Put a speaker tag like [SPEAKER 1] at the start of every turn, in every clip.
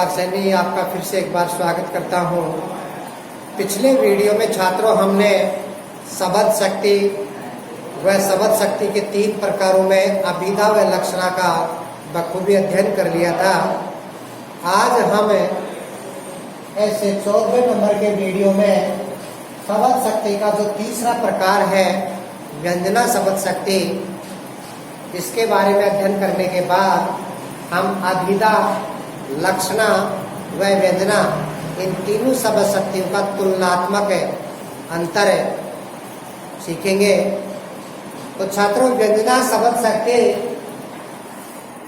[SPEAKER 1] कुमार सैनी आपका फिर से एक बार स्वागत करता हूँ। पिछले वीडियो में छात्रों हमने शब्द शक्ति व शब्द शक्ति के 3 प्रकारों में अभिधा व लक्षणा का बखूबी अध्ययन कर लिया था। आज हम ऐसे 14वें नंबर के वीडियो में शब्द शक्ति का जो तीसरा प्रकार है व्यंजना शब्द शक्ति, इसके बारे में अध्ययन करने के बाद हम अभिधा, लक्षणा व व्यंजना इन तीनों शब्द शक्तियों का तुलनात्मक अंतर सीखेंगे। तो छात्रों, व्यंजना शब्द शक्ति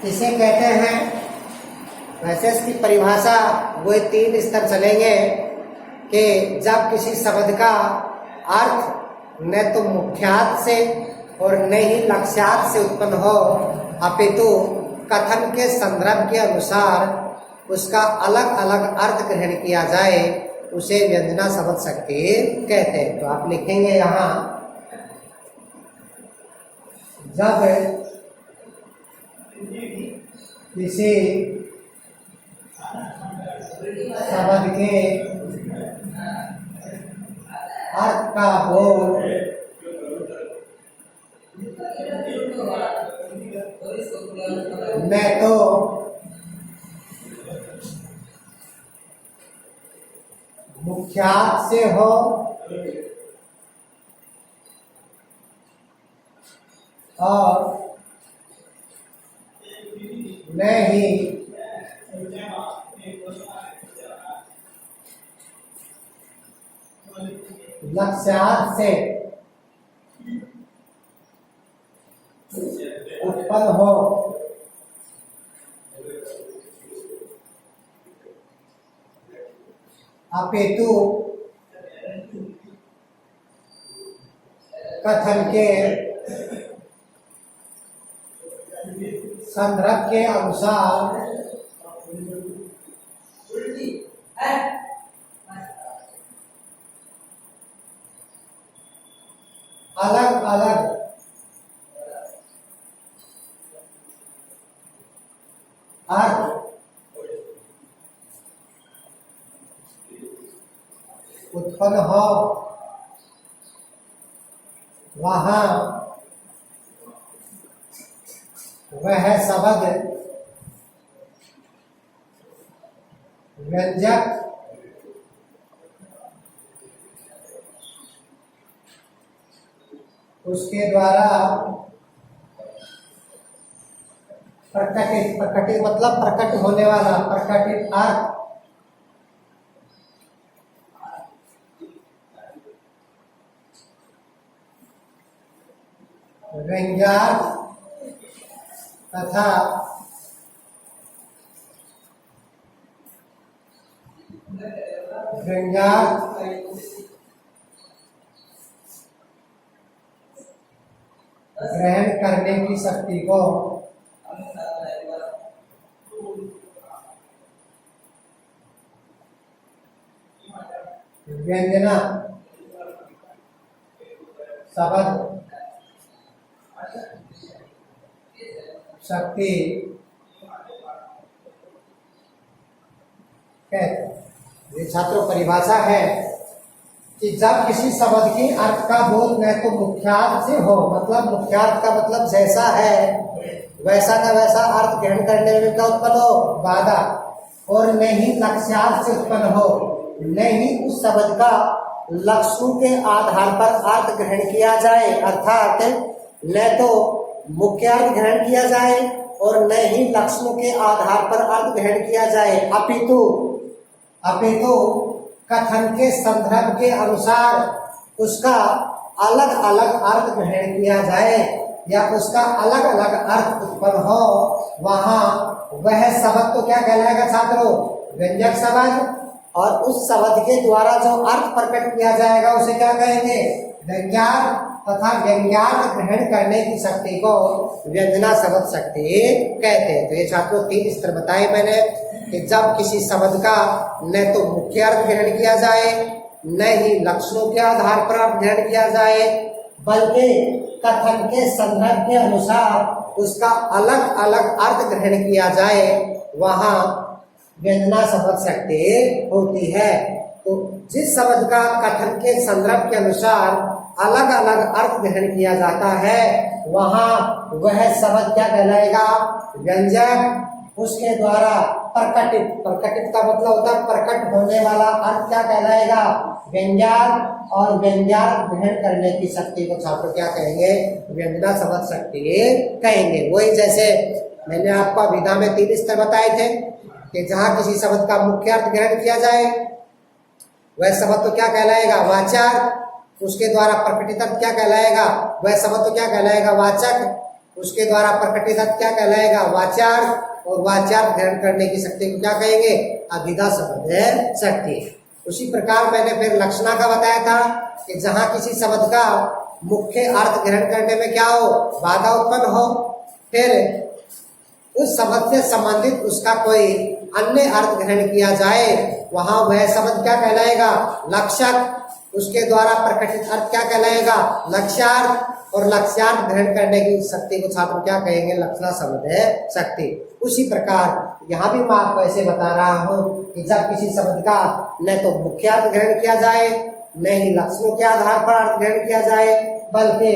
[SPEAKER 1] किसे कहते हैं? वैसे इसकी परिभाषा वो 3 स्तर चलेंगे कि जब किसी शब्द का अर्थ न तो मुख्यार्थ से और न ही लक्ष्यार्थ से उत्पन्न हो, अपितु कथन के संदर्भ के अनुसार उसका अलग अलग अर्थ ग्रहण किया जाए, उसे व्यंजना शब्द शक्ति कहते हैं। तो आप लिखेंगे यहाँ, जब किसी शब्द के अर्थ का बोध न तो मुख्यार्थ से हो और न ही लक्ष्यार्थ से उत्पन्न हो, अपितु कथन के संदर्भ के अनुसार अलग अलग अर्थ उत्पन्न हो, वहाँ वह शब्द व्यंजक उसके द्वारा प्रकटित मतलब प्रकट होने वाला प्रकटित अर्थ व्यंग्यार्थ तथा व्यंग्यार्थ ग्रहण करने की शक्ति को व्यंजना शब्द शक्ति कहते। ये छात्रों परिभाषा है कि जब किसी शब्द के अर्थ का बोध न तो मुख्यार्थ से हो, मतलब मुख्यार्थ का मतलब जैसा है वैसा का वैसा अर्थ ग्रहण करने में क्या उत्पन्न हो, बाधा, और न ही लक्ष्यार्थ से उत्पन्न हो, न ही उस शब्द का लक्ष्यों के आधार पर अर्थ ग्रहण किया जाए, अर्थात न तो मुख्यार्थ ग्रहण किया जाए और न ही लक्ष्यों के आधार पर अर्थ ग्रहण किया जाए, अपितु कथन के संदर्भ के अनुसार उसका अलग अलग अर्थ ग्रहण किया जाए या उसका अलग अलग अर्थ उत्पन्न हो, वहाँ वह शब्द तो क्या कहलाएगा छात्रों? व्यंजक शब्द। और उस शब्द के द्वारा जो अर्थ प्रकट किया जाएगा उसे क्या कहेंगे? व्यंग्यार्थ तथा व्यंग्यार्थ ग्रहण करने की शक्ति को व्यंजना शब्द शक्ति कहते हैं। तो ये छात्रों 3 स्तर बताए मैंने कि जब किसी शब्द का न तो मुख्य अर्थ ग्रहण किया जाए, न ही लक्षणों के आधार पर अर्थ ग्रहण किया जाए, बल्कि कथन के संदर्भ के अनुसार उसका अलग अलग अर्थ ग्रहण किया जाए, वहाँ व्यंजना शब्द शक्ति होती है। तो जिस शब्द का कथन के संदर्भ के अनुसार अलग अलग अर्थ ग्रहण किया जाता है वहां वह शब्द क्या कहलाएगा? व्यंजक। उसके द्वारा प्रकटित, प्रकटित का मतलब होता है प्रकट होने वाला अर्थ क्या कहलाएगा? व्यंग्यार्थ। और व्यंग्यार्थ ग्रहण करने की शक्ति को छात्र क्या कहेंगे? व्यंजना शब्द शक्ति कहेंगे। वही जैसे मैंने आपको अभिधा में 3 स्तर बताए थे कि जहां किसी शब्द का मुख्य अर्थ ग्रहण किया जाए वह शब्द तो क्या कहलाएगा? वाचार्थ। उसके द्वारा प्रकटित अर्थ क्या कहलाएगा? वह शब्द तो क्या कहलाएगा? वाचक। उसके द्वारा प्रकटित अर्थ क्या कहलाएगा? वाचार्थ। और वाचार्थ ग्रहण करने की शक्ति को क्या कहेंगे? अभिधा शब्द शक्ति। उसी प्रकार मैंने फिर लक्षणा का बताया था कि जहां किसी शब्द का मुख्य अर्थ ग्रहण करने में क्या हो? बाधा उत्पन्न हो, फिर उस शब्द से संबंधित उसका कोई अन्य अर्थ ग्रहण किया जाए वहां वह शब्द क्या कहलाएगा? लक्षक। उसके द्वारा प्रकटित अर्थ क्या कहलाएगा? लक्ष्यार्थ। और लक्ष्यार्थ ग्रहण करने की शक्ति को छात्र क्या कहेंगे? लक्षणा शब्द शक्ति। उसी प्रकार यहाँ भी मैं आपको ऐसे बता रहा हूँ कि जब किसी शब्द का न तो मुख्य अर्थ ग्रहण किया जाए न ही लक्षणों के आधार पर अर्थ ग्रहण किया जाए बल्कि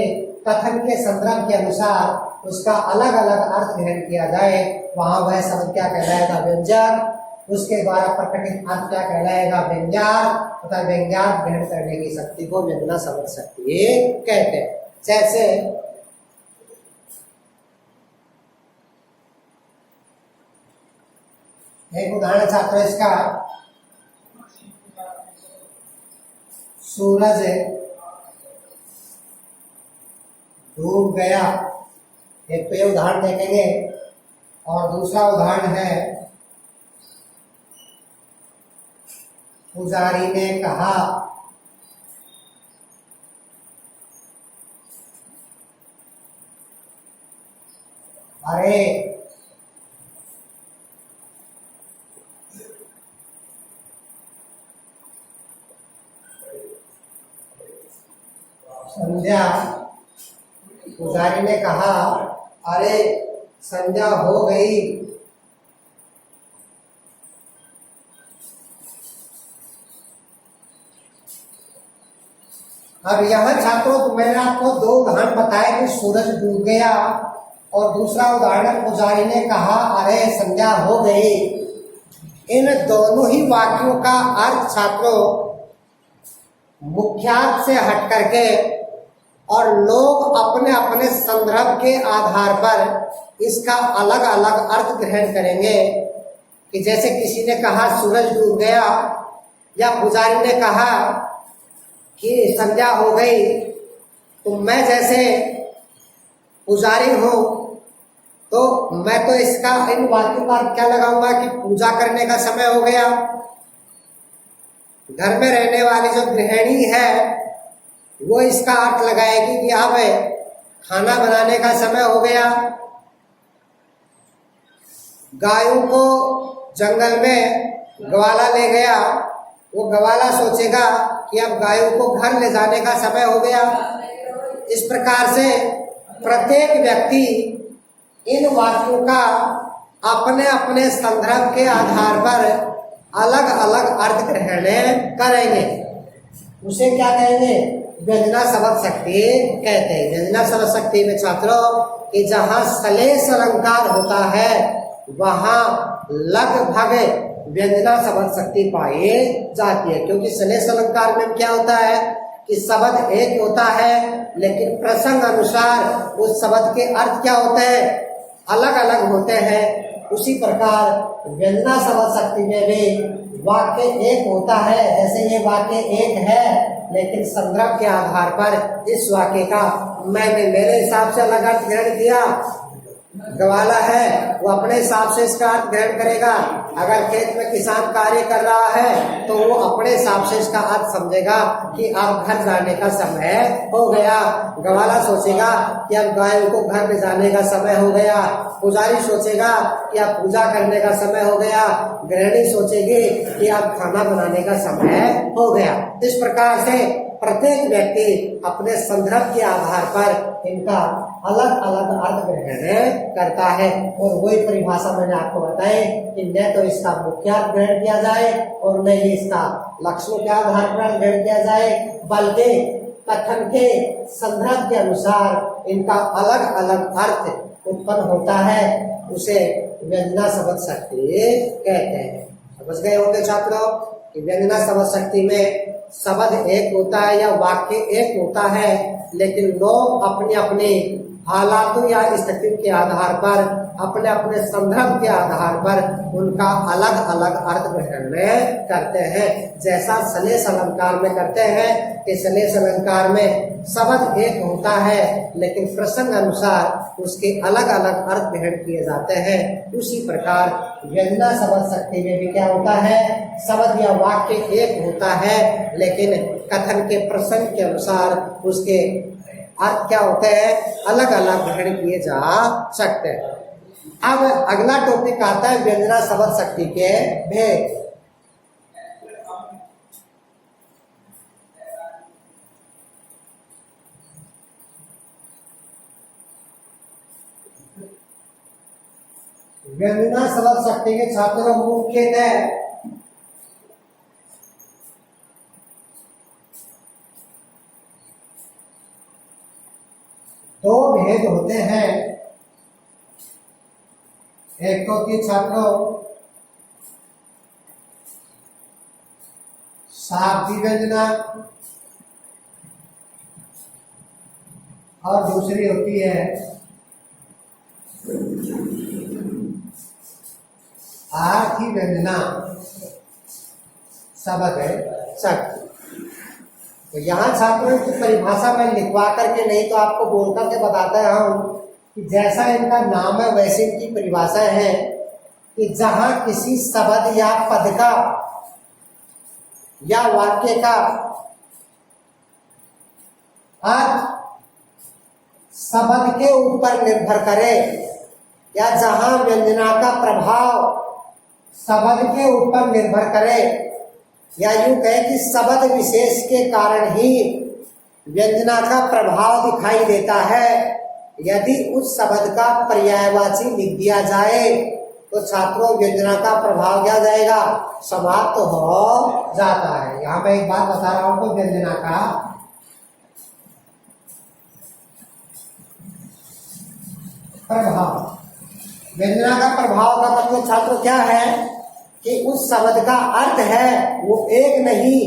[SPEAKER 1] कथन के संदर्भ के अनुसार उसका अलग अलग अर्थ ग्रहण किया जाए वहां वह शब्द क्या कहलाएगा? व्यंजक। उसके द्वारा प्रकटित अर्थ क्या कहलाएगा? व्यंग्यार्थ। तथा व्यंग्यार्थ ग्रहण करने की शक्ति को व्यंजना शब्द शक्ति कहते हैं। जैसे एक उदाहरण छात्र इसका, सूरज डूब गया। एक तो ये उदाहरण देखेंगे और दूसरा उदाहरण है पुजारी ने कहा अरे संध्या, पुजारी ने कहा अरे संध्या हो गई। अब यहाँ छात्रों तो मैंने आपको 2 उदाहरण बताए कि सूरज डूब गया और दूसरा उदाहरण पुजारी ने कहा अरे संध्या हो गई। इन दोनों ही वाक्यों का अर्थ छात्रों मुख्यार्थ से हट करके और लोग अपने अपने संदर्भ के आधार पर इसका अलग अलग अर्थ ग्रहण करेंगे। कि जैसे किसी ने कहा सूरज डूब गया या पुजारी ने कहा कि संध्या हो गई, तो मैं जैसे पुजारी हूं तो मैं तो इसका इन वाक्यों पर क्या लगाऊंगा कि पूजा करने का समय हो गया। घर में रहने वाली जो गृहिणी है वो इसका अर्थ लगाएगी कि अब खाना बनाने का समय हो गया। गायों को जंगल में ग्वाला ले गया, वो ग्वाला सोचेगा कि अब गायों को घर ले जाने का समय हो गया। इस प्रकार से प्रत्येक व्यक्ति इन वाक्यों का अपने अपने संदर्भ के आधार पर अलग अलग अर्थ ग्रहण करेंगे। उसे क्या कहेंगे? व्यंजना शब्द शक्ति कहते हैं। व्यंजना शब्द शक्ति में छात्रों कि जहाँ सलेश अलंकार होता है वहां लगभग व्यंजना शब्द शक्ति पाई जाती है। क्योंकि सलेश अलंकार में क्या होता है कि शब्द एक होता है लेकिन प्रसंग अनुसार उस शब्द के अर्थ क्या होते हैं? अलग अलग होते हैं। उसी प्रकार व्यंजना शब्द शक्ति में भी वाक्य एक होता है। जैसे ये वाक्य एक है लेकिन संदर्भ के आधार पर इस वाक्य का मैंने मेरे हिसाब से अलग अर्थ ग्रहण किया। ग्वाला है वो अपने हिसाब से इसका अर्थ ग्रहण करेगा। अगर खेत में किसान कार्य कर रहा है तो वो अपने हिसाब से इसका अर्थ समझेगा कि अब घर जाने का समय हो गया। ग्वाला सोचेगा कि अब गायों को घर ले जाने का समय हो गया। पुजारी सोचेगा कि अब पूजा करने का समय हो गया। गृहिणी सोचेगी कि अब खाना बनाने का समय हो गया। इस प्रकार से प्रत्येक व्यक्ति अपने संदर्भ के आधार पर इनका अलग अलग अर्थ ग्रहण करता है। और वही परिभाषा मैंने आपको बताई कि न तो इसका मुख्य अर्थ ग्रहण किया जाए और न ही इसका लक्षणों के आधार पर ग्रहण किया जाए, बल्कि कथन के संदर्भ के अनुसार इनका अलग अलग अर्थ उत्पन्न होता है, उसे व्यंजना शब्द शक्ति कहते हैं। समझ गए होंगे छात्रों कि व्यंजना शब्द शक्ति में शब्द एक होता है या वाक्य एक होता है, लेकिन लोग अपनी अपनी हालातों या स्थिति के आधार पर, अपने अपने संदर्भ के आधार पर उनका अलग अलग अर्थ ग्रहण करते हैं। जैसा सलेश अलंकार में करते हैं कि सलेश अलंकार में शब्द एक होता है, लेकिन प्रसंग अनुसार उसके अलग अलग अर्थ ग्रहण किए जाते हैं। उसी प्रकार व्यंजना शब्द शक्ति में भी क्या होता है, शब्द या वाक्य एक होता है, लेकिन कथन के प्रसंग के अनुसार उसके अर्थ क्या होते हैं, अलग अलग ग्रहण किए जा सकते हैं। अब अगला टॉपिक आता है व्यंजना शब्द शक्ति के भेद। व्यंजना शब्द शक्ति के छात्रों मुख्यतः दो भेद होते हैं। एक तो कि छात्रों शाब्दिक व्यंजना और दूसरी होती है आर्थी व्यंजना शब्द शक्ति। तो यहाँ छात्रों की परिभाषा मैं लिखवा करके नहीं तो आपको बोल करके बताता हूँ कि जैसा इनका नाम है वैसे इनकी परिभाषा है कि जहां किसी शब्द या पद का या वाक्य का अर्थ शब्द के ऊपर निर्भर करे, या जहां व्यंजना का प्रभाव शब्द के ऊपर निर्भर करे, या यूं कहे कि शब्द विशेष के कारण ही व्यंजना का प्रभाव दिखाई देता है, यदि उस शब्द का पर्यायवाची लिख दिया जाए तो छात्रों व्यंजना का प्रभाव क्या जाएगा, समाप्त हो जाता है। यहाँ मैं एक बात बता रहा हूं तो व्यंजना का प्रभाव, व्यंजना का प्रभाव का मतलब छात्रों क्या है कि उस शब्द का अर्थ है वो एक नहीं,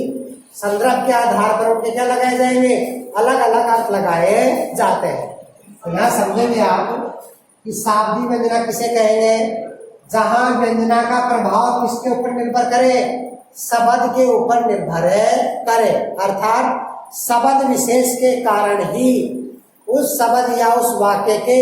[SPEAKER 1] संदर्भ के आधार पर उनके क्या लगाए जाएंगे, अलग अलग अर्थ लगाए जाते हैं। तो यहाँ समझेंगे आप कि शाब्दिक व्यंजना किसे कहेंगे, जहां व्यंजना का प्रभाव किसके ऊपर निर्भर करे, शब्द के ऊपर निर्भर करे, अर्थात शब्द विशेष के कारण ही उस शब्द या उस वाक्य के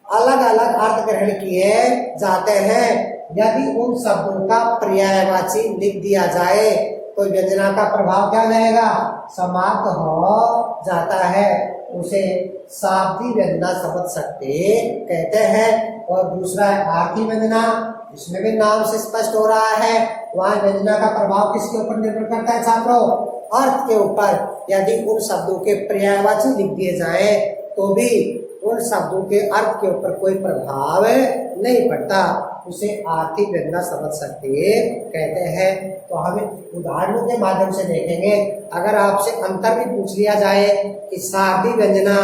[SPEAKER 1] अलग अलग अर्थ ग्रहण किए जाते हैं। यदि उन शब्दों का पर्यायवाची लिख दिया जाए तो व्यंजना का प्रभाव क्या रहेगा, समाप्त हो जाता है, उसे शाब्दिक व्यंजना शब्द शक्ति कहते हैं। और दूसरा है आर्थी व्यंजना, इसमें भी नाम से स्पष्ट हो रहा है, वहां व्यंजना का प्रभाव किसके ऊपर निर्भर करता है छात्रों, अर्थ के ऊपर। यदि उन शब्दों के पर्यायवाची लिख दिए जाए तो भी उन शब्दों के अर्थ के ऊपर कोई प्रभाव नहीं पड़ता, उसे आर्थिक व्यंजना शब्द शक्ति कहते हैं। तो हम उदाहरणों के माध्यम से देखेंगे। अगर आपसे अंतर भी पूछ लिया जाए कि शाब्दिक व्यंजना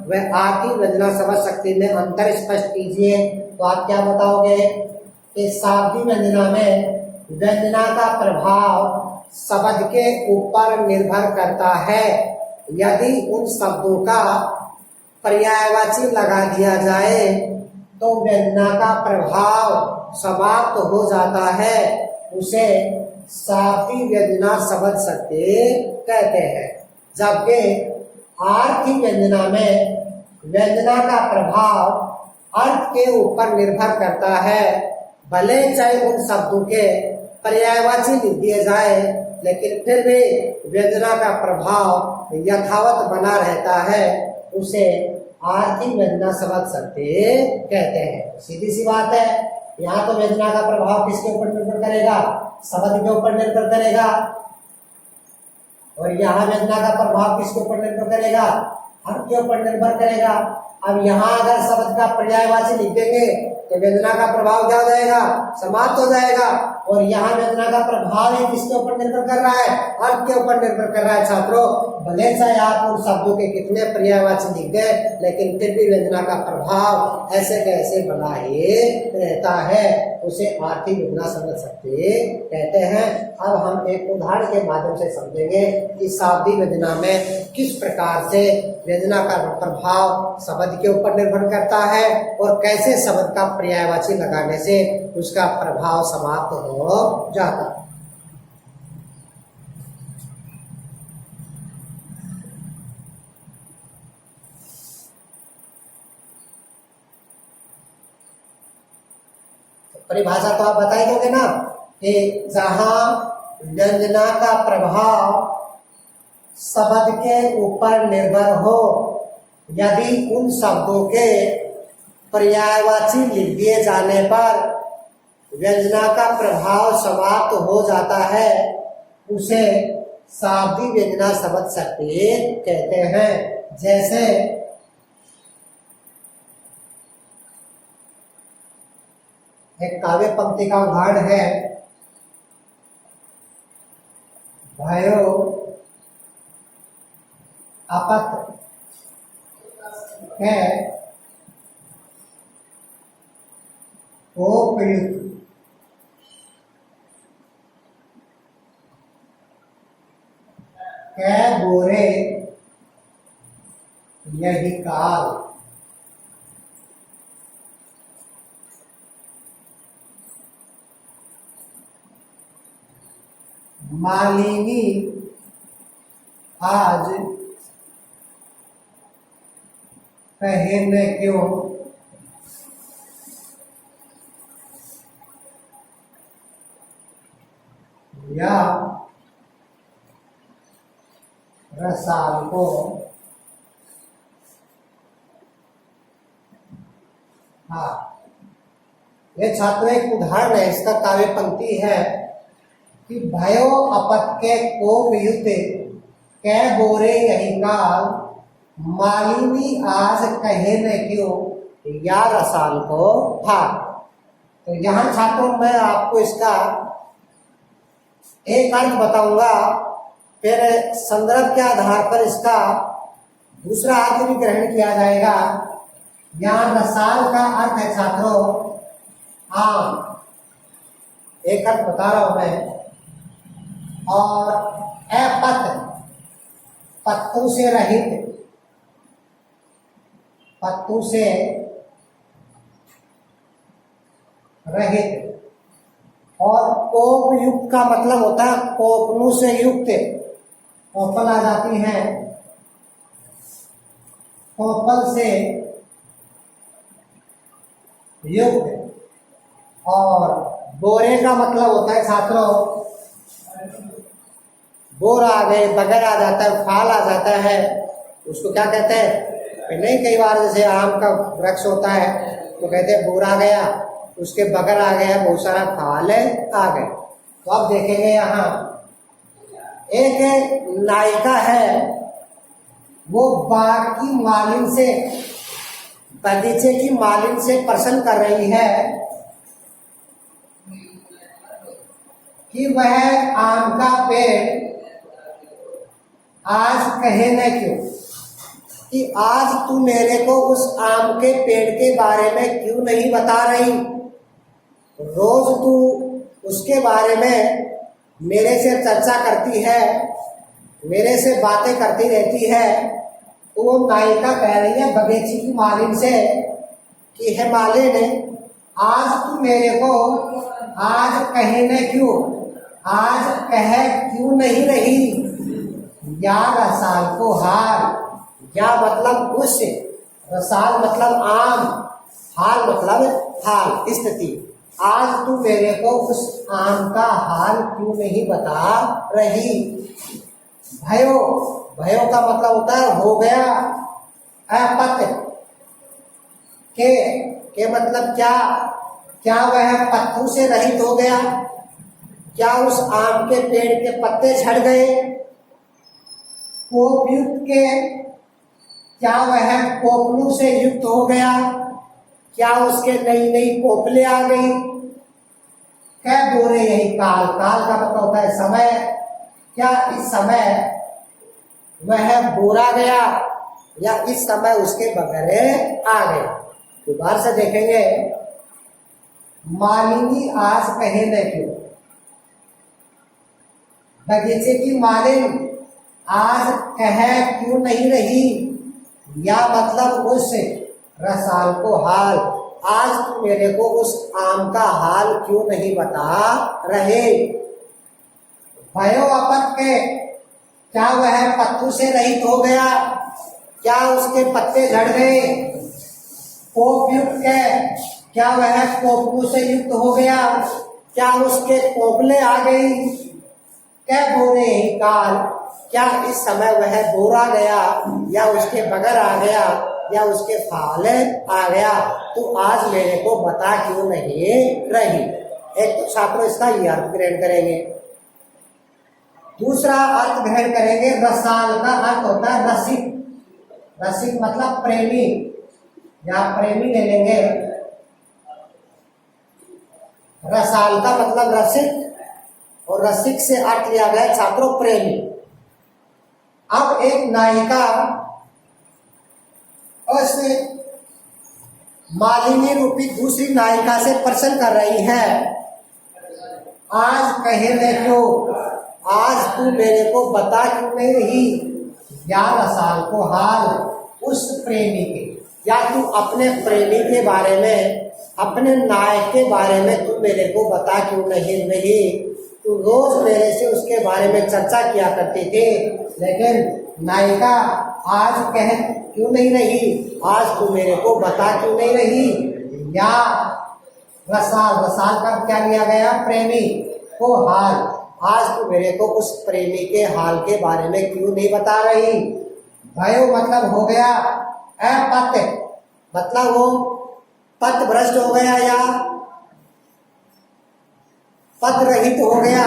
[SPEAKER 1] व आर्थिक व्यंजना शब्द शक्ति में अंतर स्पष्ट कीजिए, तो आप क्या बताओगे कि शाब्दिक व्यंजना में व्यंजना का प्रभाव शब्द के ऊपर निर्भर करता है, यदि उन शब्दों का पर्यायवाची लगा दिया जाए तो व्यंजना का प्रभाव समाप्त हो जाता है, उसे शाब्दिक व्यंजना शब्द शक्ति कहते हैं। जबकि आर्थिक व्यंजना में व्यंजना का प्रभाव अर्थ के ऊपर निर्भर करता है, भले चाहे उन शब्दों के पर्यायवाची लिख दिए जाए, लेकिन फिर भी व्यंजना का प्रभाव यथावत बना रहता है, उसे आर्थिक व्यंजना शब्द शक्ति कहते हैं। सीधी सी बात है, यहाँ तो व्यंजना का प्रभाव किसके ऊपर निर्भर करेगा, शब्द के ऊपर निर्भर करेगा, और यहाँ व्यंजना का प्रभाव किसके ऊपर निर्भर करेगा, अर्थ के ऊपर निर्भर करेगा। अब यहाँ अगर शब्द का पर्यायवाची लिख देंगे तो वेदना का प्रभाव क्या हो जाएगा, समाप्त हो जाएगा। और यहाँ वेदना का प्रभाव है किसके ऊपर निर्भर कर रहा है, अर्थ के ऊपर निर्भर कर रहा है छात्रों। भले चाहे आप उन शब्दों के कितने पर्यायवाची लिख गए, लेकिन फिर भी वेदना का प्रभाव ऐसे कैसे बना ही रहता है, उसे आर्थिक वेदना समझ सकते कहते हैं। अब हम एक उदाहरण के माध्यम से समझेंगे कि शाब्दिक वेदना में किस प्रकार से वेदना का प्रभाव शब्द के ऊपर निर्भर करता है और कैसे शब्द का पर्यायवाची लगाने से उसका प्रभाव समाप्त हो जाता है। परिभाषा तो आप बता ही दोगे ना कि जहां व्यंजना का प्रभाव शब्द के ऊपर निर्भर हो, यदि उन शब्दों के पर्यायवाची लिख दिए जाने पर व्यंजना का प्रभाव समाप्त हो जाता है, उसे शाब्दिक व्यंजना शब्द शक्ति कहते हैं। जैसे एक काव्य पंक्ति का उदाहरण है, भयो अपत है उपयुक्त कै बोरे यही काल। मालिनी आज कहे न क्यों या रसाल को हाँ, ये छात्र एक उदाहरण है, इसका काव्य पंक्ति है कि भयो अपत के को युद्ध कै बोरे यही काल, मालिनी आज कहे न क्यों या रसाल को था। तो यहाँ छात्रों मैं आपको इसका एक अर्थ बताऊंगा, फिर संदर्भ के आधार पर इसका दूसरा अर्थ भी ग्रहण किया जाएगा। यहाँ रसाल का अर्थ है छात्रों आम, एक अर्थ बता रहा हूं मैं। और अपत पत्तों से रहित, पत्तों से रहित। और कोप युक्त का मतलब होता है कोपनों से युक्त, कोपल आ जाती है, कोपल से युक्त। और बोरे का मतलब होता है छात्रों, बोर आ गए, बगर आ जाता है, फाल आ जाता है, उसको क्या कहते हैं, नहीं कई बार जैसे आम का वृक्ष होता है तो कहते हैं बोर आ गया, उसके बगर आ गया, बहुत सारा फाल आ गए। तो अब देखेंगे यहाँ एक नायिका है, वो बाग की मालिन से, बगीचे की मालिन से प्रश्न कर रही है कि वह आम का पेड़ आज कहे न क्यों, कि आज तू मेरे को उस आम के पेड़ के बारे में क्यों नहीं बता रही। रोज तू उसके बारे में मेरे से चर्चा करती है, मेरे से बातें करती रहती है। तो वो नायिका कह रही है बगीचे की मालिन से कि हे मालिन, आज तू मेरे को आज कहे न क्यों, आज कह क्यों नहीं रही। या रसाल को हाल, या मतलब उस, रसाल मतलब आम, हाल मतलब हाल स्थिति। आज तू मेरे को उस आम का हाल क्यों नहीं बता रही। भयो, भयो का मतलब होता है हो गया। अपत के मतलब क्या, क्या वह पत्तों से रहित हो गया, क्या उस आम के पेड़ के पत्ते झड़ गए। कोपयुक्त के क्या वह कोपलों से युक्त हो गया? क्या उसके नई नई कोपले आ गई? कह बोरे यही काल, काल का मतलब होता है समय। क्या इस समय वह बोरा गया या इस समय उसके बगरे आ गए? दोबारा से देखेंगे। मालिनी आज कहे न क्यों, बगीचे की मालिन आज कहे क्यों नहीं रही, या मतलब उस रसाल को हाल, आज तुम मेरे को उस आम का हाल क्यों नहीं बता रहे? भयो अपत के, क्या वह पत्तों से रहित हो गया? क्या उसके पत्ते झड़ गए? कोप युक्त के, क्या वह कोपलों से युक्त हो गया? क्या उसके कोपले आ गई? क्या बोरे ही काल, क्या इस समय वह बोरा गया या उसके बगर आ गया या उसके फाल आ गया? तो आज मेरे को बता क्यों नहीं रही? एक तो छात्रों इसका ये अर्थ ग्रहण करेंगे। दूसरा अर्थ ग्रहण करेंगे, रसाल का अर्थ होता है रसिक। रसिक मतलब प्रेमी, या प्रेमी ले लेंगे। रसाल का मतलब रसिक, और रसिक से अर्थ लिया गया छात्रों प्रेमी। अब एक नायिका उस मालिनी रूपी दूसरी नायिका से प्रश्न कर रही है, आज कहे देखो, आज तू मेरे को बता क्यों नहीं रही? या रसाल को हाल उस प्रेमी के, या तू अपने प्रेमी के बारे में, अपने नायक के बारे में तू मेरे को बता क्यों नहीं रही? तू रोज मेरे से उसके बारे में चर्चा किया करती थी, लेकिन नायिका आज कह क्यों नहीं रही? आज तू मेरे को बता क्यों नहीं रही? या रसाल, रसाल का क्या लिया गया? प्रेमी को हाल, आज तू मेरे को उस प्रेमी के हाल के बारे में क्यों नहीं बता रही? भयो मतलब हो गया, अपत मतलब वो पथ भ्रष्ट हो गया या पद रहित हो गया।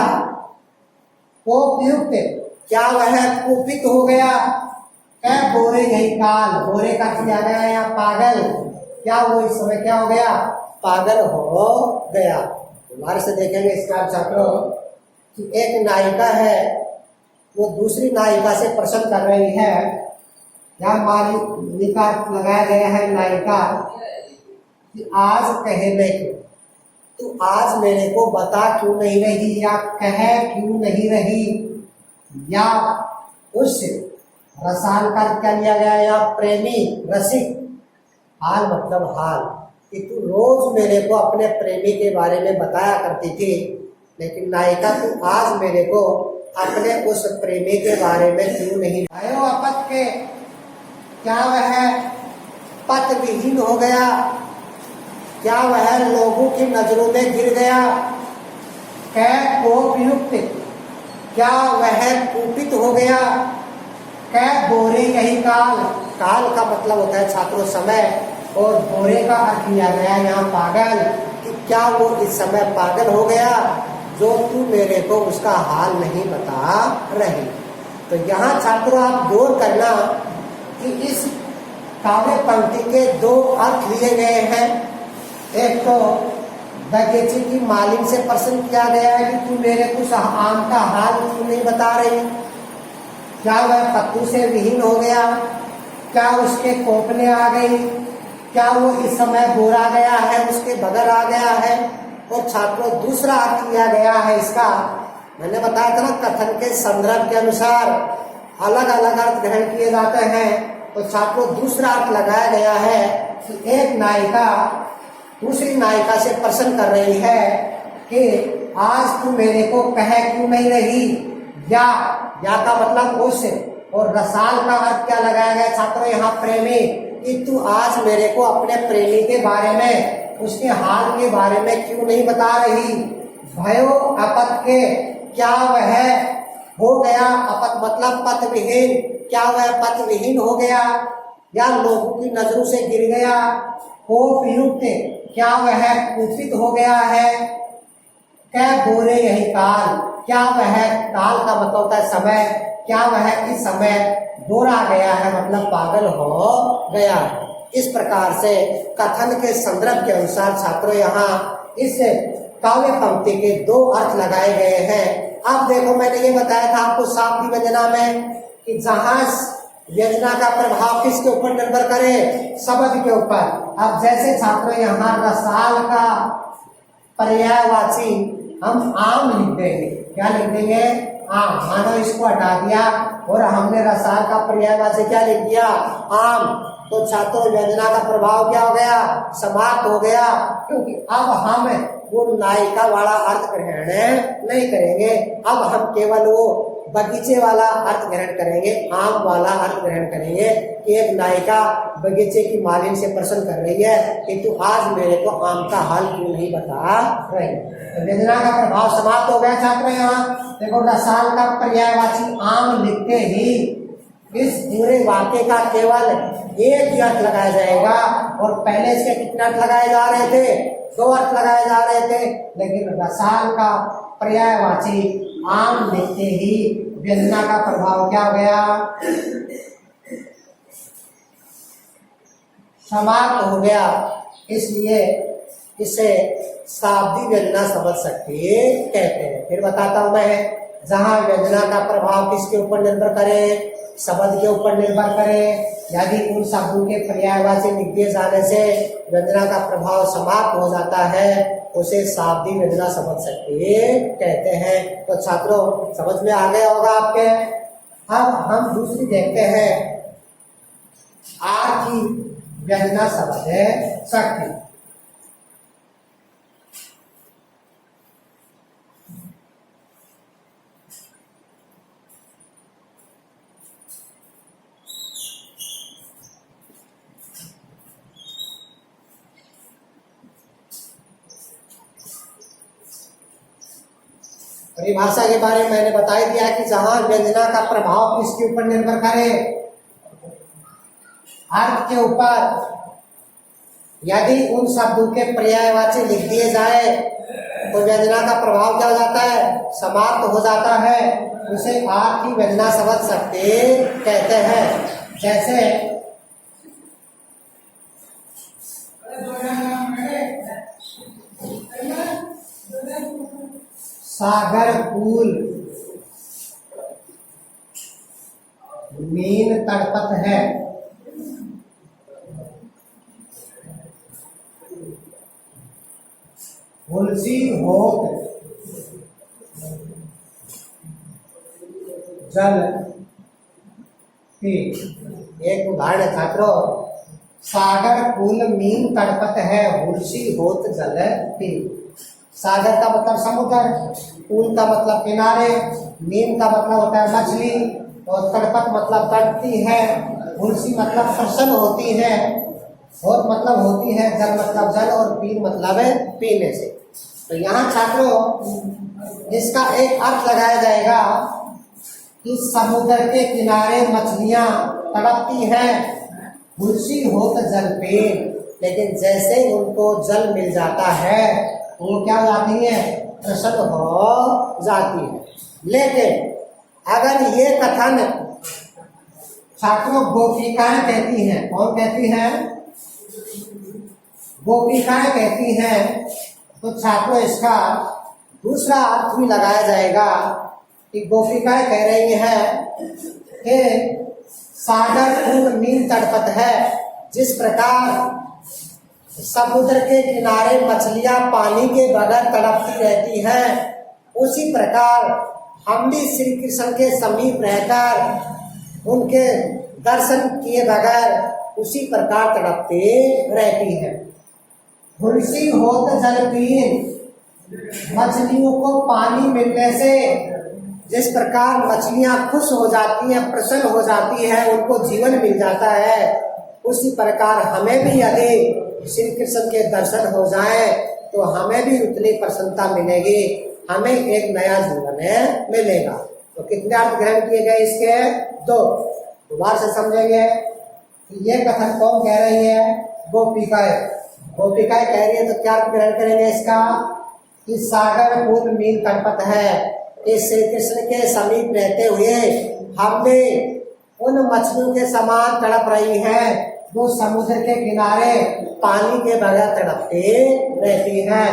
[SPEAKER 1] कोपयुक्त, क्या वह कुपित हो गया? कह बोरे यही काल, बोरे का किया गया या पागल, क्या वो इस समय क्या हो गया? पागल हो गया। दोबारा से देखेंगे इसका छात्रों कि एक नायिका है, वो दूसरी नायिका से प्रश्न कर रही है, या मालिका लगाया गया है नायिका, कि आज कहने क्यों, तू आज मेरे को बता क्यों नहीं रही, या कह क्यों नहीं रही? या उस रसाल का क्या लिया गया, या प्रेमी रसिक, हाल मतलब हाल, कि तू रोज मेरे को अपने प्रेमी के बारे में बताया करती थी, लेकिन नायिका तू आज मेरे को अपने उस प्रेमी के बारे में क्यों नहीं? भयो अपत के, क्या वह पत विहीन हो गया? क्या वह लोगों की नजरों में गिर गया? कह कोपयुक्त, क्या वह कुपित हो गया? कह बोरे यही काल, काल का मतलब होता है छात्रों समय, और बोरे का अर्थ लिया गया यहाँ पागल, कि क्या वो इस समय पागल हो गया जो तू मेरे को उसका हाल नहीं बता रही? तो यहाँ छात्रों आप गौर करना कि इस काव्य पंक्ति के दो अर्थ लिए गए हैं। एक तो बगीचे की मालिन से प्रश्न किया गया है कि तू मेरे को आम का हाल क्यों नहीं बता रही? क्या वह पत्तों से विहीन हो गया? क्या उसके कोपले आ गई? क्या वो इस समय बोरा गया है, उसके बगर आ गया है? और छात्रों दूसरा अर्थ लिया गया है इसका, मैंने बताया था ना, कथन के संदर्भ के अनुसार अलग अलग अर्थ ग्रहण किए जाते हैं। तो छात्रों दूसरा अर्थ लगाया गया है कि एक नायिका दूसरी नायिका से प्रश्न कर रही है कि आज तू मेरे को कह क्यों नहीं रही? या का मतलब उस, और रसाल का अर्थ क्या लगाया गया छात्रों यहाँ प्रेमी, कि तू आज मेरे को अपने प्रेमी के बारे में, उसके हाल के बारे में क्यों नहीं बता रही? भयो अपत के, क्या वह हो गया? अपत मतलब पथ विहीन, क्या वह पथ विहीन हो गया या लोगों की नजरों से गिर गया? कोपयुक्त, क्या वह कुपित हो गया है? कै बोरे यही काल, क्या वह, काल का मतलब होता है समय, क्या वह इस समय बोरा गया है मतलब पागल हो गया। इस प्रकार से कथन के संदर्भ के अनुसार छात्रों यहाँ इस काव्य पंक्ति के दो अर्थ लगाए गए हैं। अब देखो मैंने ये बताया था आपको शाब्दी व्यंजना में कि जहां व्यंजना का प्रभाव किसके ऊपर निर्भर करे, शब्द के ऊपर। अब जैसे छात्रों यहाँ रसाल का पर्यायवाची हम आम लिख देंगे, क्या लिख देंगे, आम। मानो इसको हटा दिया और हमने रसाल का पर्यायवाची क्या लिख दिया, आम, तो छात्रों व्यंजना का प्रभाव क्या हो गया, समाप्त हो गया। क्योंकि अब हम वो नायिका वाला अर्थ ग्रहण नहीं करेंगे, अब हम केवल वो बगीचे वाला अर्थ ग्रहण करेंगे, आम वाला अर्थ ग्रहण करेंगे कि एक नायिका बगीचे की मालिन से प्रश्न कर रही है कि तू आज मेरे को आम का हाल क्यों नहीं बता रही। तो व्यंजना का प्रभाव समाप्त हो गया छात्र। यहाँ देखो रसाल का पर्यायवाची आम लिखते ही इस पूरे वाक्य का केवल एक ही अर्थ लगाया जाएगा और पहले से कितने अर्थ लगाए जा रहे थे, दो अर्थ लगाए जा रहे थे, लेकिन रसाल का पर्यायवाची आम लिखते ही व्यंजना का प्रभाव क्या हो गया, समाप्त हो गया। इसलिए इसे शाब्दी व्यंजना शब्द शक्ति कहते हैं। फिर बताता हूं मैं, जहां व्यंजना का प्रभाव किसके ऊपर निर्भर करे, शब्द के ऊपर निर्भर करे, यदि उन शब्दों के पर्यायवाची लिख दिए जाने से व्यंजना का प्रभाव समाप्त हो जाता है, उसे शाब्दी व्यंजना शब्द शक्ति कहते हैं। तो छात्रों समझ में आ गया होगा आपके। अब हम दूसरी देखते हैं, आर की व्यंजना शब्द शक्ति। परिभाषा के बारे में मैंने बता दिया कि जहां व्यंजना का प्रभाव किसके ऊपर निर्भर करे, अर्थ के ऊपर। यदि उन शब्दों के पर्यायवाची लिख दिए जाए तो व्यंजना का प्रभाव क्या हो जाता है, समाप्त हो जाता है। उसे आर की व्यंजना शब्द शक्ति कहते हैं। जैसे सागर कूल, मीन तड़पत है, तुलसी होत जल पी। एक उदाहरण छात्रों, सागर कूल मीन तड़पत है, तुलसी होत जल पी। सागर का मतलब समुद्र, कूल का मतलब किनारे, मीन का मतलब होता है मछली, और तड़पत मतलब तड़पती है, तुलसी मतलब प्रसन्न होती है, होत मतलब होती है, जल मतलब जल, और पीन मतलब है पीने से। तो यहाँ छात्रों इसका एक अर्थ लगाया जाएगा कि समुद्र के किनारे मछलियां तड़पती हैं, तुलसी होत जल पे, लेकिन जैसे उनको जल मिल जाता है वो क्या हो जाती है, प्रसन्न हो जाती है। लेकिन अगर ये कथन छात्रों गोपिकाएं कहती हैं, कौन कहती हैं, गोपिकाएं कहती हैं, तो छात्रों इसका दूसरा अर्थ भी लगाया जाएगा कि गोपिकाएं कह रही हैं कि सागर कूल मीन तड़पत है, जिस प्रकार समुद्र के किनारे मछलियां पानी के बगैर तड़पती रहती हैं, उसी प्रकार हम भी श्री कृष्ण के समीप रहकर उनके दर्शन किए बगैर उसी प्रकार तड़पते रहती है। तुलसी होत जल पीन, मछलियों को पानी मिलने से जिस प्रकार मछलियां खुश हो जाती हैं, प्रसन्न हो जाती है, उनको जीवन मिल जाता है, उसी प्रकार हमें भी यदि श्री कृष्ण के दर्शन हो जाए तो हमें भी उतनी प्रसन्नता मिलेगी, हमें एक नया जीवन मिलेगा। तो कितने अर्थ ग्रहण किए गए इसके, दो। दोबारा से समझेंगे ये कथन कौन कह रही है, गोपिकाएं। गोपिकाएं कह रही है तो क्या अर्थ ग्रहण करेंगे इसका, कि सागर पूर्ण मील तटपथ है कि श्री कृष्ण के समीप रहते हुए हम भी उन मछलियों के समान तड़प रही है जो समुद्र के किनारे पानी के बगैर तड़पते रहती है।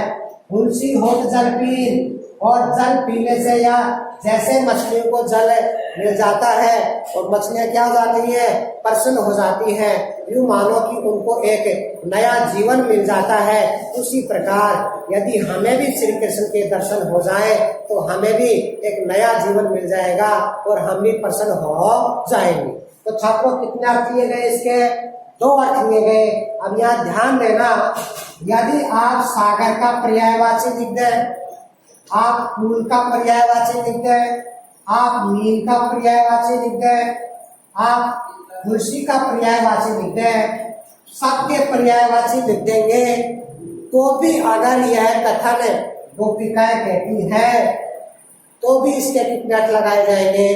[SPEAKER 1] तुलसी होत जल पीन, और जल पीने से या जैसे मछलियों को जल मिल जाता है और मछलियां क्या हो जाती है, प्रसन्न हो जाती हैं, यूं मानो कि उनको एक नया जीवन मिल जाता है। उसी प्रकार यदि हमें भी श्री कृष्ण के दर्शन हो जाए तो हमें भी एक नया जीवन मिल जाएगा और हम भी प्रसन्न हो जाएंगे। तो छात्रों कितने अर्थ लिए गए इसके? 2 अर्थ लिए गए। अब यहाँ ध्यान देना, यदि आप सागर का पर्यायवाची लिख दें, आप फूल का पर्यायवाची लिख दें, आप नील का पर्यायवाची लिख दें, आप तुलसी का पर्यायवाची लिख दें, सबके पर्यायवाची लिख देंगे, तो भी अगर यह कथन गोपिकाएं कहती है तो भी इसके कितने अर्थ लगाए जाएंगे?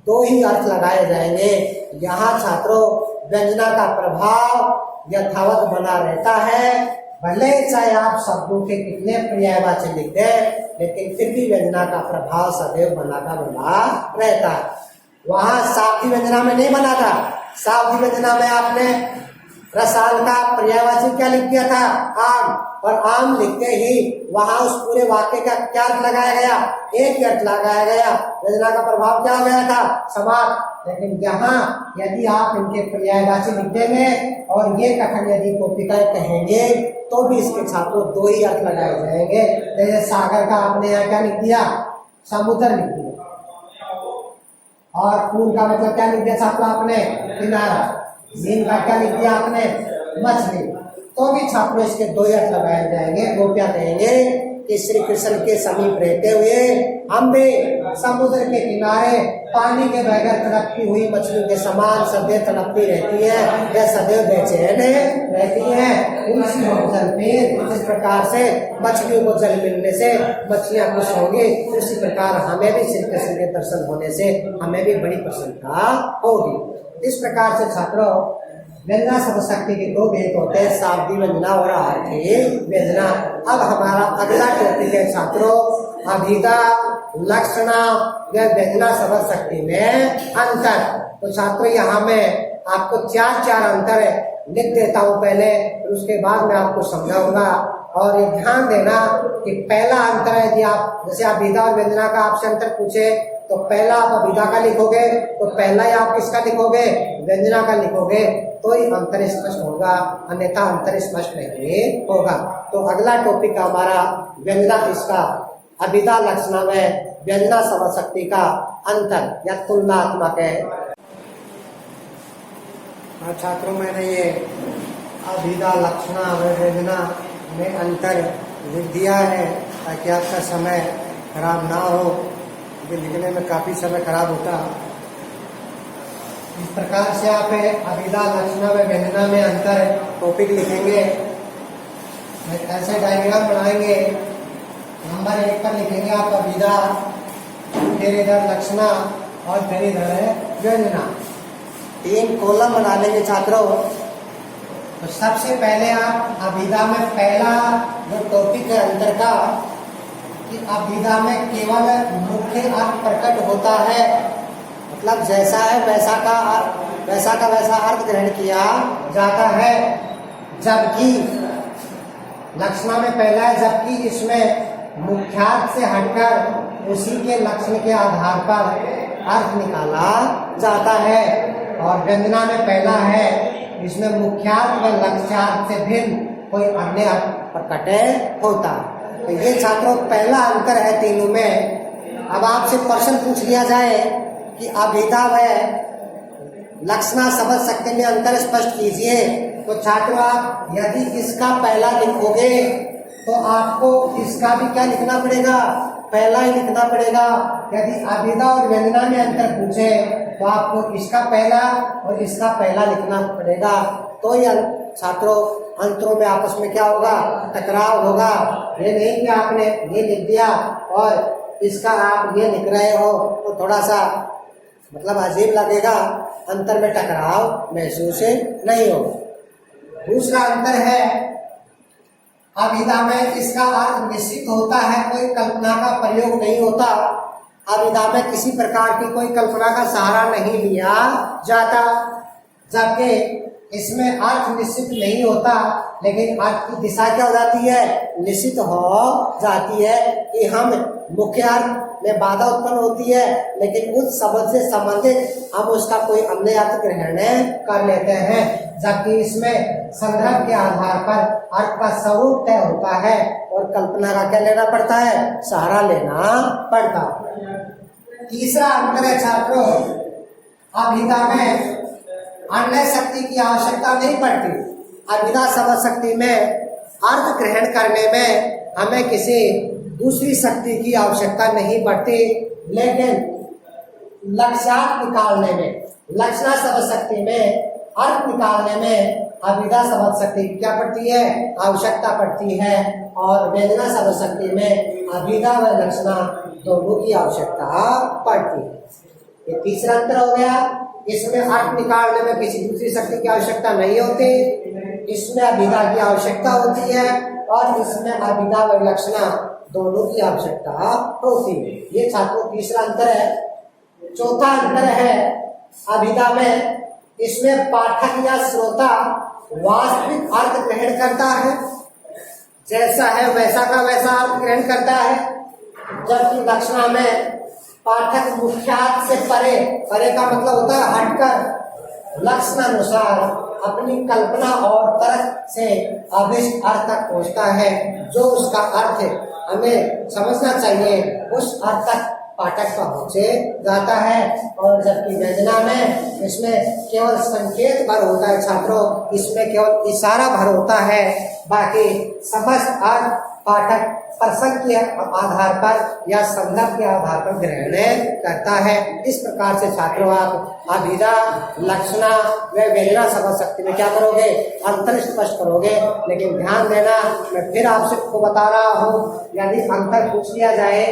[SPEAKER 1] 2 ही अर्थ लगाए जाएंगे। यहाँ छात्रों व्यंजना का प्रभाव यथावत बना रहता है, भले चाहे आप शब्दों के कितने पर्यायवाची लिख दें, लेकिन फिर भी व्यंजना का प्रभाव सदैव बना का बना रहता है। वहां सावधी व्यंजना में नहीं बना था। सावधी व्यंजना में आपने रसाल का पर्यायवाची क्या लिख दिया था? आम। और आम लिखते ही वहां उस पूरे वाक्य का क्या अर्थ लगाया गया? एक ही अर्थ लगाया गया। व्यंजना का प्रभाव क्या हो गया था? समाप्त। लेकिन यहाँ यदि आप इनके पर्यायवाची लिख देंगे और ये कथन यदि गोपिकाएं कहेंगे तो भी इसके छात्रों 2 ही अर्थ लगाए जाएंगे। जैसे सागर का आपने यहाँ क्या लिख दिया? समुद्र लिख दिया। और फूल का मतलब क्या लिख दिया छात्रों आपने? किनारा। नील का क्या लिख दिया आपने? मछली। तो भी छात्रों इसके 2 अर्थ लगाए जाएंगे। गोपियां कहेंगे कि श्री कृष्ण के समीप रहते हुए हम भी समुद्र के किनारे पानी के बगैर तड़पती हुई मछलियों के समान सदैव तड़पती रहती है, यह सदैव बेचैन रहती है। तुलसी हो जल में, इस प्रकार से मछलियों को जल मिलने से मछलियां खुश होंगी, उसी प्रकार हमें भी श्री कृष्ण के दर्शन होने से हमें भी बड़ी प्रसन्नता होगी। इस प्रकार से छात्रों व्यंजना शब्द शक्ति के 2 भेद होते हैं, शाब्दिक व्यंजना और आर्थिक व्यंजना। अब हमारा अगला टॉपिक है छात्रों अभिधा लक्षणा व व्यंजना शब्द शक्ति में अंतर। तो छात्रों यहाँ मैं आपको 4 अंतर लिख देता हूँ पहले, उसके बाद मैं आपको समझाऊंगा। और ये ध्यान देना कि पहला अंतर है, यदि आप जैसे अभिधा और व्यंजना का आपसे अंतर पूछे तो पहला आप अभिधा का लिखोगे तो पहला ही आप किसका लिखोगे? व्यंजना का लिखोगे, तो ही अंतर स्पष्ट होगा, अन्यथा अंतर स्पष्ट नहीं होगा। तो अगला टॉपिक हमारा व्यंजना, इसका अभिधा लक्षणा में व्यंजना शब्द शक्ति का अंतर या तुलनात्मक है। छात्रों मैंने ये अभिधा लक्षणा व व्यंजना में अंतर लिख दिया है ताकि आपका समय खराब ना हो, क्योंकि लिखने में काफ़ी समय खराब होता। इस प्रकार से आप अभिधा लक्षणा व व्यंजना में अंतर टॉपिक लिखेंगे, ऐसे डायग्राम बनाएंगे। नंबर 1 पर लिखेंगे आप अभिधा, फिर इधर लक्षणा और फिर इधर है व्यंजना। 3 कॉलम बना लेंगे छात्रों। तो सबसे पहले आप अभिधा में पहला जो टॉपिक है अंतर का, कि अभिधा में केवल मुख्य अर्थ प्रकट होता है, मतलब जैसा है वैसा का वैसा अर्थ ग्रहण किया जाता है। जबकि लक्षणा में पहला है, जबकि इसमें मुख्यार्थ से हटकर उसी के लक्षण के आधार पर अर्थ निकाला जाता है। और व्यंजना में पहला है, इसमें मुख्यार्थ व लक्ष्यार्थ से भिन्न कोई अन्य अर्थ प्रकट होता है। तो ये छात्रों पहला अंतर है तीनों में। अब आपसे प्रश्न पूछ लिया जाए कि अभिधा व लक्षणा शब्द शक्ति में अंतर स्पष्ट कीजिए, तो छात्रों आप यदि इसका पहला लिखोगे तो आपको इसका भी क्या लिखना पड़ेगा? पहला ही लिखना पड़ेगा। यदि अभिधा और व्यंजना में अंतर पूछे तो आपको इसका पहला और इसका पहला लिखना पड़ेगा। तो ये छात्रों अंतरों में आपस में क्या होगा? टकराव होगा। ये नहीं कि आपने ये लिख दिया और इसका आप ये लिख रहे हो तो थोड़ा सा मतलब अजीब लगेगा, अंतर में टकराव महसूस नहीं होगा। दूसरा अंतर है अभिधा में इसका अर्थ निश्चित होता है, कोई कल्पना का प्रयोग नहीं होता। अभिधा में किसी प्रकार की कोई कल्पना का सहारा नहीं लिया जाता, जबकि इसमें अर्थ निश्चित नहीं होता, लेकिन अर्थ की दिशा क्या हो जाती है, निश्चित हो जाती है कि हम मुख्य अर्थ में बाधा उत्पन्न होती है, लेकिन उस शब्द से संबंधित हम उसका कोई अन्य अर्थ ग्रहण कर लेते हैं, जबकि इसमें संदर्भ के आधार पर अर्थ का स्वरूप तय होता है और कल्पना का क्या लेना पड़ता है, सहारा लेना पड़ता है। तीसरा अंतर है छात्रों, अभिधा में अन्य शक्ति की आवश्यकता नहीं पड़ती। अभिधा शब्द शक्ति में अर्थ ग्रहण करने में हमें किसी दूसरी शक्ति की आवश्यकता नहीं पड़ती, लेकिन लक्ष्यार्थ निकालने में, लक्षणा शब्द शक्ति में अर्थ निकालने में अभिधा शब्द शक्ति की क्या पड़ती है, आवश्यकता पड़ती है, और वेदना शब्द शक्ति में अभिधा व लक्षणा दोनों की आवश्यकता पड़ती है। ये तीसरा अंतर हो गया। इसमें अर्थ निकालने में किसी दूसरी शक्ति की आवश्यकता नहीं होती, इसमें अभिधा की आवश्यकता होती है, और इसमें अभिधा व लक्षणा दोनों की आवश्यकता होती है। ये छात्रों तीसरा अंतर है। चौथा अंतर है अभिधा में, इसमें पाठक या श्रोता वास्तविक अर्थ ग्रहण करता है, जैसा है वैसा का वैसा अर्थ ग्रहण करता है, जबकि लक्षणा में पाठक मुख्यार्थ से परे, परे का मतलब होता है हटकर, लक्षणानुसार अपनी कल्पना और तर्क से अभिष्ट अर्थ तक पहुंचता है, जो उसका अर्थ हमें समझना चाहिए उस अर्थ तक पाठक पहुंचे जाता है। और जबकि वेदना में इसमें केवल संकेत भर होता है छात्रों, इसमें केवल इशारा भर होता है, बाकी समस्त अर्थ पाठक प्रसंग के आधार पर या संदर्भ के आधार पर ग्रहण करता है। इस प्रकार से छात्रों आप अभिधा, लक्षणा व वेदना शब्द शक्ति में क्या करोगे, अंतर स्पष्ट करोगे। लेकिन ध्यान देना, मैं फिर आपसे को बता रहा हूँ, यदि अंतर पूछ लिया जाए,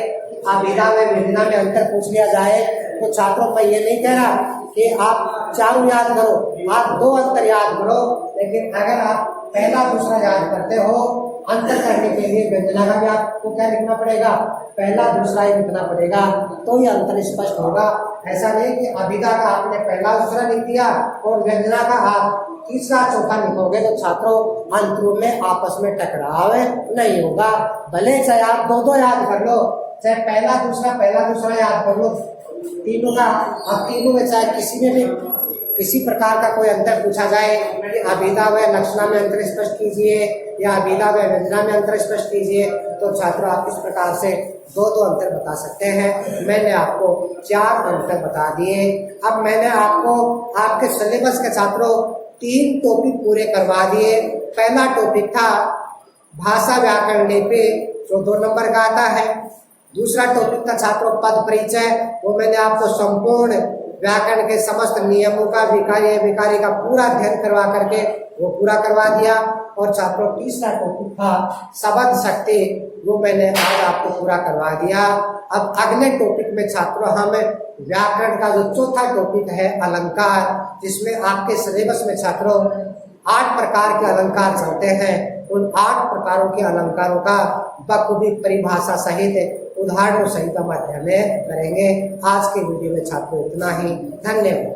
[SPEAKER 1] अभिधा में वेदना में अंतर पूछ लिया जाए, तो छात्रों मैं ये नहीं कह रहा कि आप चारों याद करो, आप दो अंतर याद करो, लेकिन अगर आप पहला दूसरा याद करते हो, अंतर करने के लिए वेदना का भी आपको क्या लिखना पड़ेगा, पहला दूसरा ही लिखना पड़ेगा, तो ये अंतर स्पष्ट होगा। ऐसा नहीं कि अभिधा का आपने पहला दूसरा लिख दिया और वेदना का आप तीसरा चौथा लिखोगे, तो छात्रों अंतरों में आपस में टकराव नहीं होगा। भले चाहे आप दो याद कर लो, चाहे पहला दूसरा याद कर लो, तीनों का, अब तीनों में चाहे किसी में भी किसी प्रकार का कोई अंतर पूछा जाए कि अभिधा व लक्षणा में अंतर स्पष्ट कीजिए या अभिधा व वेदना में अंतर स्पष्ट कीजिए, तो छात्रों आप इस प्रकार से दो अंतर बता सकते हैं। मैंने आपको 4 अंतर बता दिए। अब मैंने आपको आपके सिलेबस के छात्रों 3 टॉपिक पूरे करवा दिए। पहला टॉपिक था भाषा व्याकरण लिपि, जो 2 नंबर का आता है। दूसरा टॉपिक था छात्रों पद परिचय, वो मैंने आपको संपूर्ण व्याकरण के समस्त नियमों का विकारी का पूरा अध्ययन करवा करके वो पूरा करवा दिया। और छात्रों तीसरा टॉपिक था शब्द शक्ति, वो मैंने आज आपको पूरा करवा दिया। अब अगले टॉपिक में छात्रों हम व्याकरण का जो चौथा टॉपिक है अलंकार, जिसमें आपके सिलेबस में छात्रों 8 प्रकार के अलंकार चलते हैं। उन 8 प्रकारों के अलंकारों का बखूबी परिभाषा सहित उदाहरणों सहित हम अध्ययन करेंगे। आज के वीडियो में छात्रों इतना ही। धन्यवाद।